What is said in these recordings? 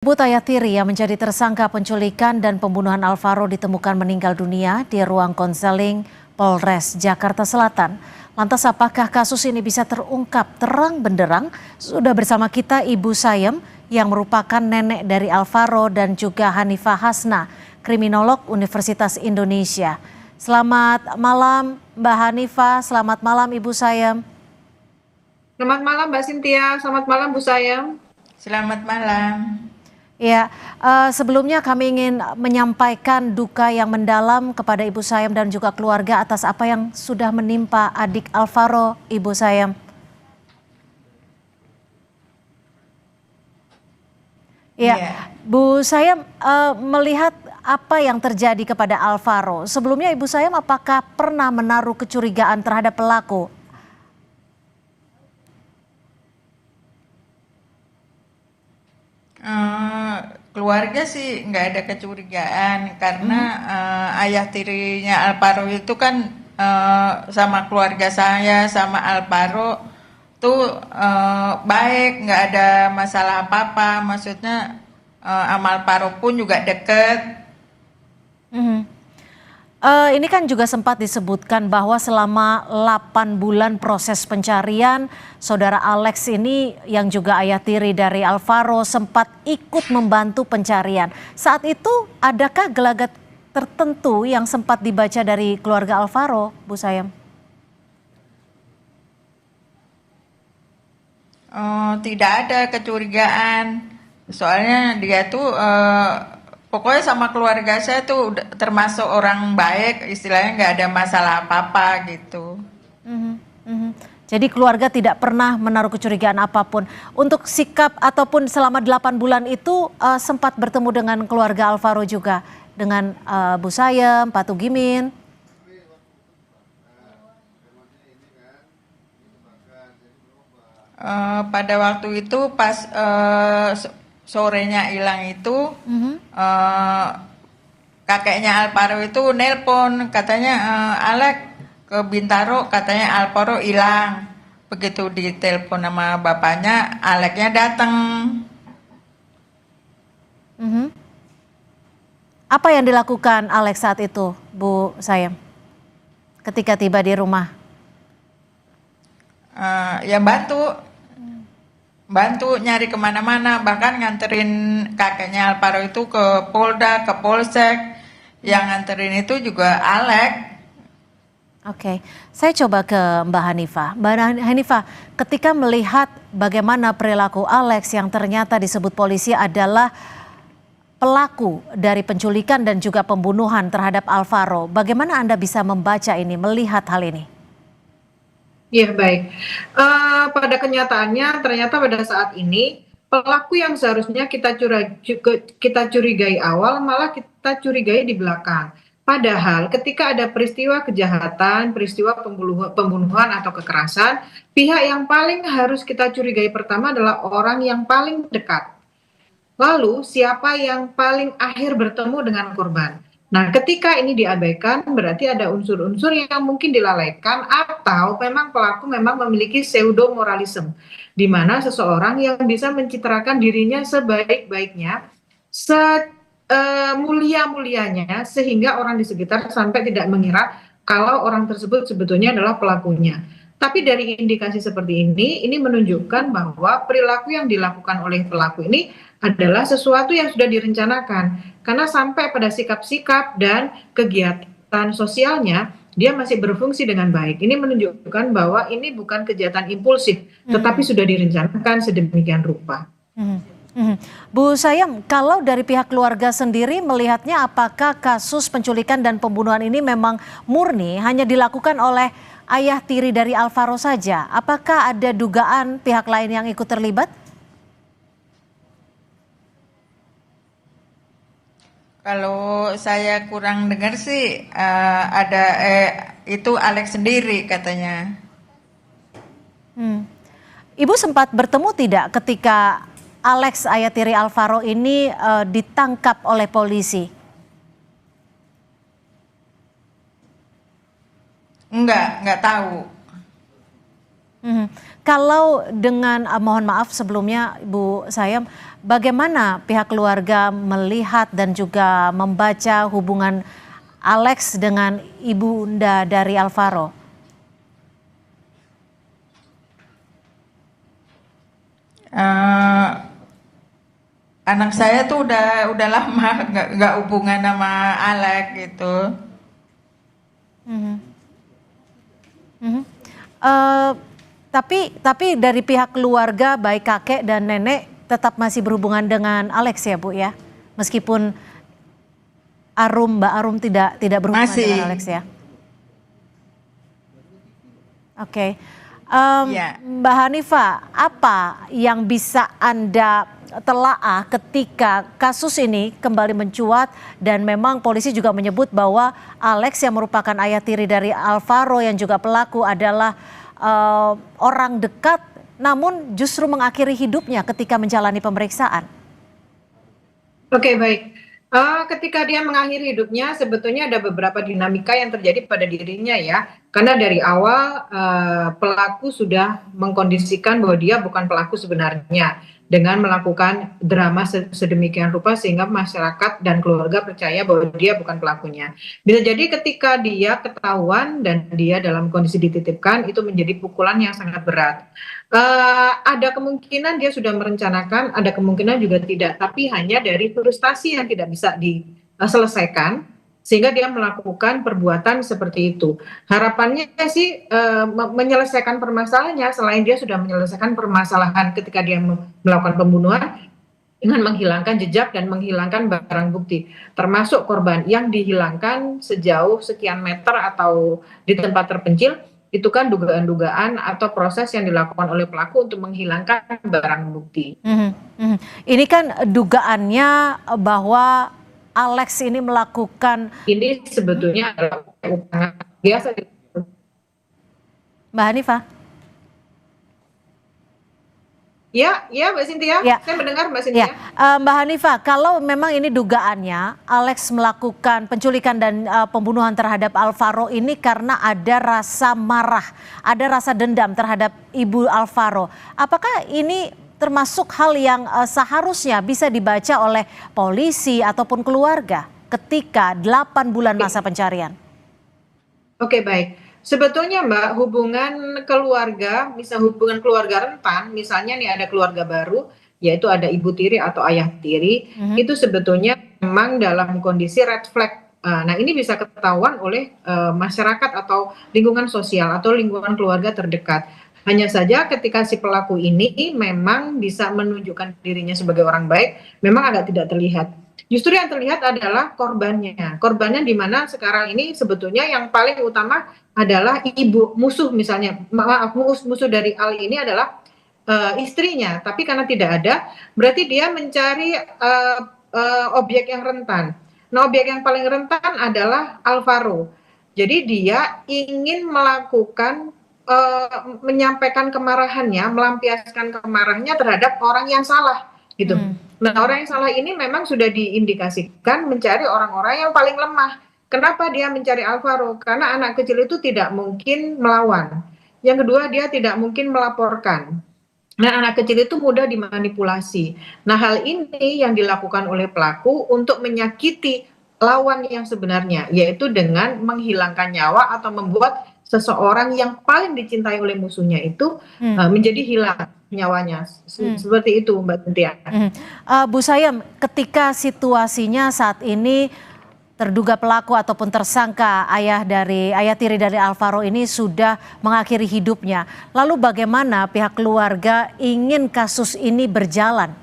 Butaya Tiri yang menjadi tersangka penculikan dan pembunuhan Alvaro ditemukan meninggal dunia di ruang konseling Polres Jakarta Selatan. Lantas apakah kasus ini bisa terungkap terang benderang? Sudah bersama kita Ibu Sayem yang merupakan nenek dari Alvaro dan juga Hanifah Hasna, kriminolog Universitas Indonesia. Selamat malam Mbak Hanifah, selamat malam Ibu Sayem. Selamat malam Mbak Cynthia, selamat malam Bu Sayang. Selamat malam. Ya, sebelumnya kami ingin menyampaikan duka yang mendalam kepada Ibu Sayem dan juga keluarga atas apa yang sudah menimpa adik Alvaro, Ibu Sayem. Ya, Iya. Bu Sayem, melihat apa yang terjadi kepada Alvaro, sebelumnya Ibu Sayem apakah pernah menaruh kecurigaan terhadap pelaku? Keluarga sih nggak ada kecurigaan karena ayah tirinya Alvaro itu kan sama keluarga saya sama Alvaro tuh baik, nggak ada masalah apa-apa. Maksudnya sama Alvaro pun juga deket. Mhm. Ini kan juga sempat disebutkan bahwa selama 8 bulan proses pencarian, saudara Alex ini yang juga ayah tiri dari Alvaro sempat ikut membantu pencarian. Saat itu adakah gelagat tertentu yang sempat dibaca dari keluarga Alvaro, Bu Sayem? Tidak ada kecurigaan. Soalnya dia tuh pokoknya sama keluarga saya tuh termasuk orang baik, istilahnya nggak ada masalah apa-apa gitu. Mhm, mhm. Jadi keluarga tidak pernah menaruh kecurigaan apapun. Untuk sikap ataupun selama 8 bulan itu sempat bertemu dengan keluarga Alvaro juga dengan Bu Sayem, Pak Tugimin. Pada waktu itu pas sorenya hilang itu eh, kakeknya Alvaro itu nelpon katanya Alek ke Bintaro, katanya Alvaro hilang. Begitu ditelepon sama bapaknya, Aleknya datang. Mhm. Apa yang dilakukan Alex saat itu, Bu Sayem, ketika tiba di rumah? Ya bantu nyari kemana-mana, bahkan nganterin kakeknya Alvaro itu ke Polda, ke Polsek. Yang nganterin itu juga Alek. Oke, saya coba ke Mbak Hanifah. Mbak Hanifah, ketika melihat bagaimana perilaku Alex yang ternyata disebut polisi adalah pelaku dari penculikan dan juga pembunuhan terhadap Alvaro, bagaimana Anda bisa membaca ini, melihat hal ini? Iya baik. Pada kenyataannya ternyata pada saat ini pelaku yang seharusnya kita curigai awal malah kita curigai di belakang. Padahal ketika ada peristiwa kejahatan, peristiwa pembunuhan atau kekerasan, pihak yang paling harus kita curigai pertama adalah orang yang paling dekat. Lalu siapa yang paling akhir bertemu dengan korban? Nah, ketika ini diabaikan berarti ada unsur-unsur yang mungkin dilalaikan atau memang pelaku memang memiliki pseudo moralisme di mana seseorang yang bisa mencitrakan dirinya sebaik-baiknya, semulia-mulianya sehingga orang di sekitar sampai tidak mengira kalau orang tersebut sebetulnya adalah pelakunya. Tapi dari indikasi seperti ini menunjukkan bahwa perilaku yang dilakukan oleh pelaku ini adalah sesuatu yang sudah direncanakan. Karena sampai pada sikap-sikap dan kegiatan sosialnya, dia masih berfungsi dengan baik. Ini menunjukkan bahwa ini bukan kejahatan impulsif, tetapi sudah direncanakan sedemikian rupa. Mhm, mhm. Bu Sayem, kalau dari pihak keluarga sendiri melihatnya apakah kasus penculikan dan pembunuhan ini memang murni hanya dilakukan oleh ayah tiri dari Alvaro saja? Apakah ada dugaan pihak lain yang ikut terlibat? Kalau saya kurang dengar sih ada itu Alex sendiri katanya. Hmm. Ibu sempat bertemu tidak ketika Alex ayah tiri Alvaro ini ditangkap oleh polisi? Enggak tahu. Mhm. Kalau dengan mohon maaf sebelumnya Bu Sayem, bagaimana pihak keluarga melihat dan juga membaca hubungan Alex dengan ibunda dari Alvaro? Eh, Anak saya tuh udah lama nggak hubungan sama Alex gitu. Mhm. Mhm. Eh, tapi dari pihak keluarga baik kakek dan nenek tetap masih berhubungan dengan Alex ya Bu ya, meskipun Mbak Arum tidak berhubungan dengan Masih, Alex ya. Oke. ya. Mbak Hanifa, apa yang bisa Anda telaah ketika kasus ini kembali mencuat dan memang polisi juga menyebut bahwa Alex yang merupakan ayah tiri dari Alvaro yang juga pelaku adalah orang dekat namun justru mengakhiri hidupnya ketika menjalani pemeriksaan. Oke, baik. Ketika dia mengakhiri hidupnya, sebetulnya ada beberapa dinamika yang terjadi pada dirinya ya. Karena dari awal pelaku sudah mengkondisikan bahwa dia bukan pelaku sebenarnya dengan melakukan drama sedemikian rupa sehingga masyarakat dan keluarga percaya bahwa dia bukan pelakunya. Bisa jadi ketika dia ketahuan dan dia dalam kondisi dititipkan itu menjadi pukulan yang sangat berat. Ada kemungkinan dia sudah merencanakan, ada kemungkinan juga tidak, tapi hanya dari frustasi yang tidak bisa diselesaikan, sehingga dia melakukan perbuatan seperti itu. Harapannya sih menyelesaikan permasalahannya, selain dia sudah menyelesaikan permasalahan ketika dia melakukan pembunuhan, dengan menghilangkan jejak dan menghilangkan barang bukti, termasuk korban yang dihilangkan sejauh sekian meter atau di tempat terpencil, itu kan dugaan-dugaan atau proses yang dilakukan oleh pelaku untuk menghilangkan barang bukti. Mhm, mhm. Ini kan dugaannya bahwa Alex ini melakukan. Ini sebetulnya adalah upaya biasa. Mbak Hanifah. Ya, ya Mbak Cynthia, Ya, saya mendengar Mbak ya, Cynthia. Mbak Hanifah, kalau memang ini dugaannya Alex melakukan penculikan dan pembunuhan terhadap Alvaro ini karena ada rasa marah, ada rasa dendam terhadap ibu Alvaro. Apakah ini termasuk hal yang seharusnya bisa dibaca oleh polisi ataupun keluarga ketika 8 bulan masa pencarian? Oke, baik. Sebetulnya Mbak, hubungan keluarga, hubungan keluarga rentan, misalnya nih ada keluarga baru, yaitu ada ibu tiri atau ayah tiri, Mhm. itu sebetulnya memang dalam kondisi red flag. Nah, ini bisa ketahuan oleh masyarakat atau lingkungan sosial atau lingkungan keluarga terdekat. Hanya saja ketika si pelaku ini memang bisa menunjukkan dirinya sebagai orang baik, memang agak tidak terlihat. Justru yang terlihat adalah korbannya. Korbannya di mana sekarang ini sebetulnya yang paling utama adalah ibu musuh, misalnya maaf, musuh dari Ali ini adalah istrinya, tapi karena tidak ada berarti dia mencari objek yang rentan. Nah, objek yang paling rentan adalah Alvaro. Jadi dia ingin melakukan menyampaikan kemarahannya, melampiaskan kemarahannya terhadap orang yang salah gitu. Hmm. Nah, orang yang salah ini memang sudah diindikasikan mencari orang-orang yang paling lemah. Kenapa dia mencari Alvaro? Karena anak kecil itu tidak mungkin melawan. Yang kedua, dia tidak mungkin melaporkan. Nah, anak kecil itu mudah dimanipulasi. Nah, hal ini yang dilakukan oleh pelaku untuk menyakiti lawan yang sebenarnya, yaitu dengan menghilangkan nyawa atau membuat seseorang yang paling dicintai oleh musuhnya itu menjadi hilang nyawanya. Seperti itu, Mbak Cynthia. Bu Sayem, ketika situasinya saat ini terduga pelaku ataupun tersangka ayah tiri dari Alvaro ini sudah mengakhiri hidupnya. Lalu bagaimana pihak keluarga ingin kasus ini berjalan?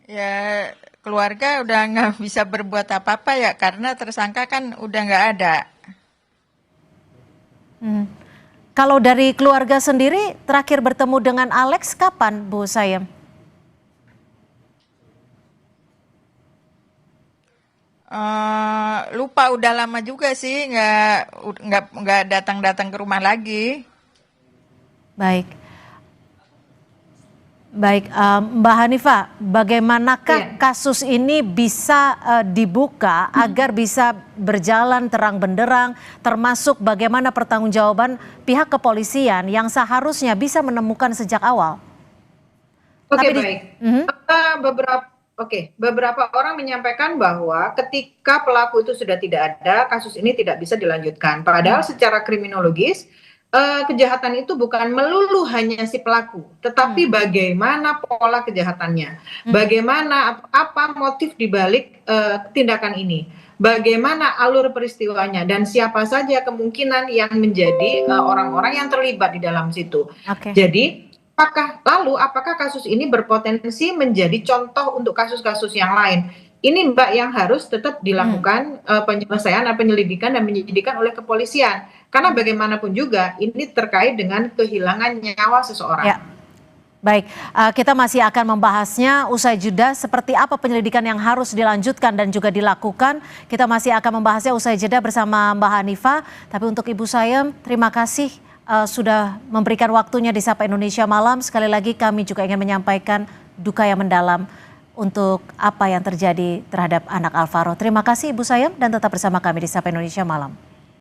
Ya, keluarga udah nggak bisa berbuat apa-apa ya karena tersangka kan udah nggak ada. Kalau dari keluarga sendiri terakhir bertemu dengan Alex kapan, Bu Sayem? Lupa udah lama juga sih nggak datang-datang ke rumah lagi. Baik. Baik, Mbak Hanifah, bagaimanakah Iya. kasus ini bisa dibuka agar bisa berjalan terang benderang, termasuk bagaimana pertanggungjawaban pihak kepolisian yang seharusnya bisa menemukan sejak awal? Oke, Tapi di, baik. Mhm. Beberapa orang menyampaikan bahwa ketika pelaku itu sudah tidak ada, kasus ini tidak bisa dilanjutkan. Padahal secara kriminologis, kejahatan itu bukan melulu hanya si pelaku, tetapi bagaimana pola kejahatannya, bagaimana apa motif dibalik tindakan ini, bagaimana alur peristiwanya, dan siapa saja kemungkinan yang menjadi orang-orang yang terlibat di dalam situ. Oke. Jadi apakah kasus ini berpotensi menjadi contoh untuk kasus-kasus yang lain? Ini Mbak yang harus tetap dilakukan penyelesaian, penyelidikan dan penyidikan oleh kepolisian. Karena bagaimanapun juga ini terkait dengan kehilangan nyawa seseorang. Ya, baik. Kita masih akan membahasnya usai jeda. Seperti apa penyelidikan yang harus dilanjutkan dan juga dilakukan. Kita masih akan membahasnya usai jeda bersama Mbak Hanifah. Tapi untuk Ibu Sayem, terima kasih sudah memberikan waktunya di Sapa Indonesia Malam. Sekali lagi kami juga ingin menyampaikan duka yang mendalam untuk apa yang terjadi terhadap anak Alvaro. Terima kasih Ibu Sayem dan tetap bersama kami di Sapa Indonesia Malam.